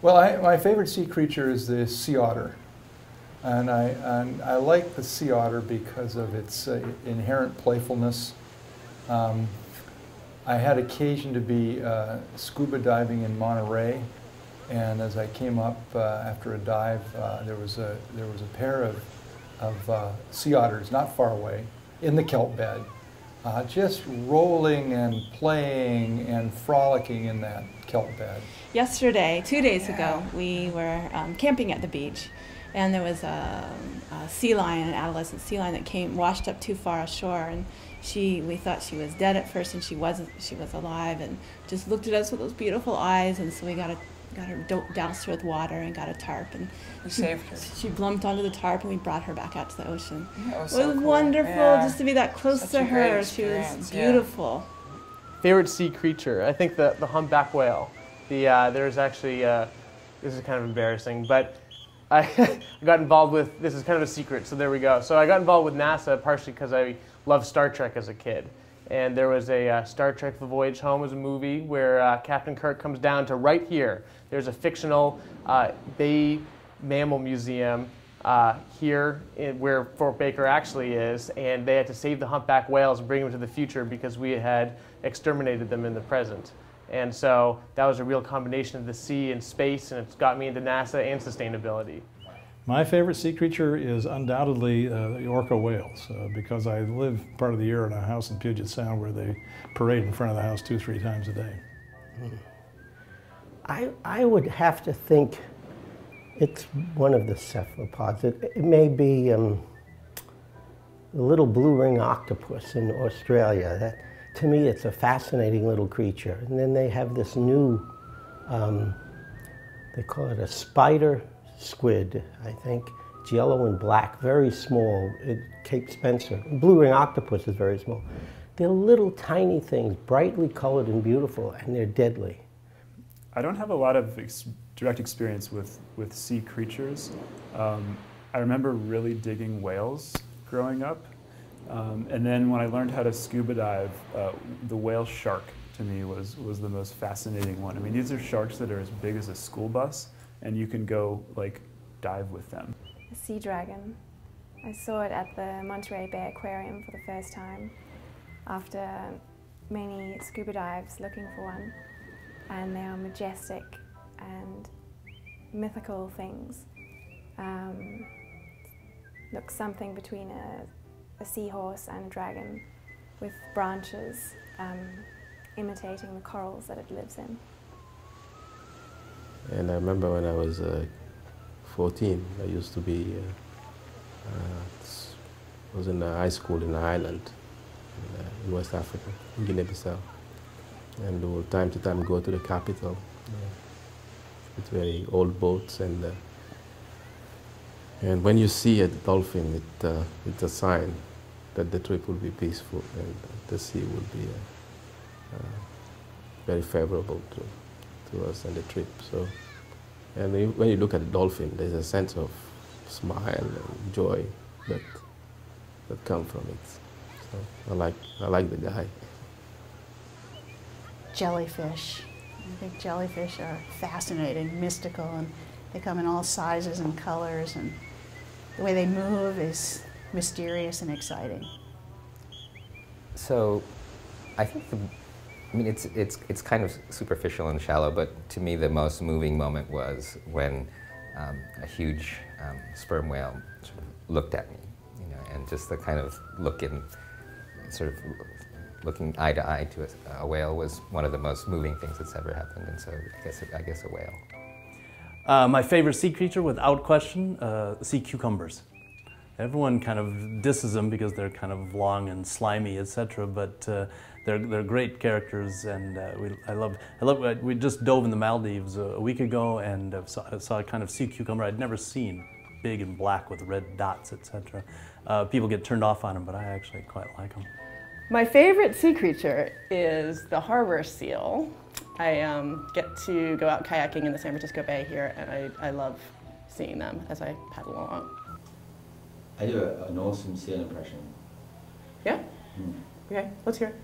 Well, my favorite sea creature is the sea otter. And I like the sea otter because of its inherent playfulness. I had occasion to be scuba diving in Monterey, and as I came up after a dive, there was a pair of sea otters not far away in the kelp bed, just rolling and playing and frolicking in that kelp bed. Yesterday, 2 days ago, we were camping at the beach, and there was a sea lion, an adolescent sea lion that washed up too far ashore, and we thought she was dead at first, and she wasn't. She was alive, and just looked at us with those beautiful eyes, and so we got her doused her with water and got a tarp, and saved her. She plumped onto the tarp, and we brought her back out to the ocean. That was It so was cool. wonderful just to be that close Such to a great her. She was experience, beautiful. Favorite sea creature? I think the humpback whale. There's actually, this is kind of embarrassing, but I got involved with, this is kind of a secret, so there we go. So I got involved with NASA partially because I loved Star Trek as a kid. And there was a Star Trek The Voyage Home was a movie where Captain Kirk comes down to right here. There's a fictional Bay Mammal Museum here where Fort Baker actually is, and they had to save the humpback whales and bring them to the future because we had exterminated them in the present. And so that was a real combination of the sea and space, and it's got me into NASA and sustainability. My favorite sea creature is undoubtedly the orca whales, because I live part of the year in a house in Puget Sound where they parade in front of the house 2-3 times a day. I would have to think it's one of the cephalopods. It may be the little blue ring octopus in Australia. To me, it's a fascinating little creature. And then they have this new, they call it a spider squid, I think. It's yellow and black, very small, at Cape Spencer. Blue ring octopus is very small. They're little tiny things, brightly colored and beautiful, and they're deadly. I don't have a lot of direct experience with sea creatures. I remember really digging whales growing up. And then when I learned how to scuba dive, the whale shark to me was the most fascinating one. I mean, these are sharks that are as big as a school bus, and you can go like dive with them. A sea dragon. I saw it at the Monterey Bay Aquarium for the first time after many scuba dives looking for one. And they are majestic and mythical things. Look something between a seahorse and a dragon with branches imitating the corals that it lives in. And I remember when I was 14, I used to be, was in a high school in Ireland, in West Africa, in Guinea-Bissau. And we would time to time go to the capital with very old boats. And when you see a dolphin, it's a sign that the trip will be peaceful and the sea will be very favorable to us and the trip. So, and when you look at the dolphin, there's a sense of smile and joy that come from it. So I like the guy. Jellyfish. I think jellyfish are fascinating, mystical, and they come in all sizes and colors, and the way they move is mysterious and exciting. So, I think it's kind of superficial and shallow, but to me the most moving moment was when a huge sperm whale sort of looked at me, and just the kind of look in, sort of looking eye to eye to a whale was one of the most moving things that's ever happened, and so I guess a whale. My favorite sea creature, without question, sea cucumbers. Everyone kind of disses them because they're kind of long and slimy, etc. But they're great characters, and I love. We just dove in the Maldives a week ago and saw a kind of sea cucumber I'd never seen, big and black with red dots, etc. People get turned off on them, but I actually quite like them. My favorite sea creature is the harbor seal. I get to go out kayaking in the San Francisco Bay here, and I love seeing them as I paddle along. I do an awesome seal impression. Yeah? Okay, let's hear it.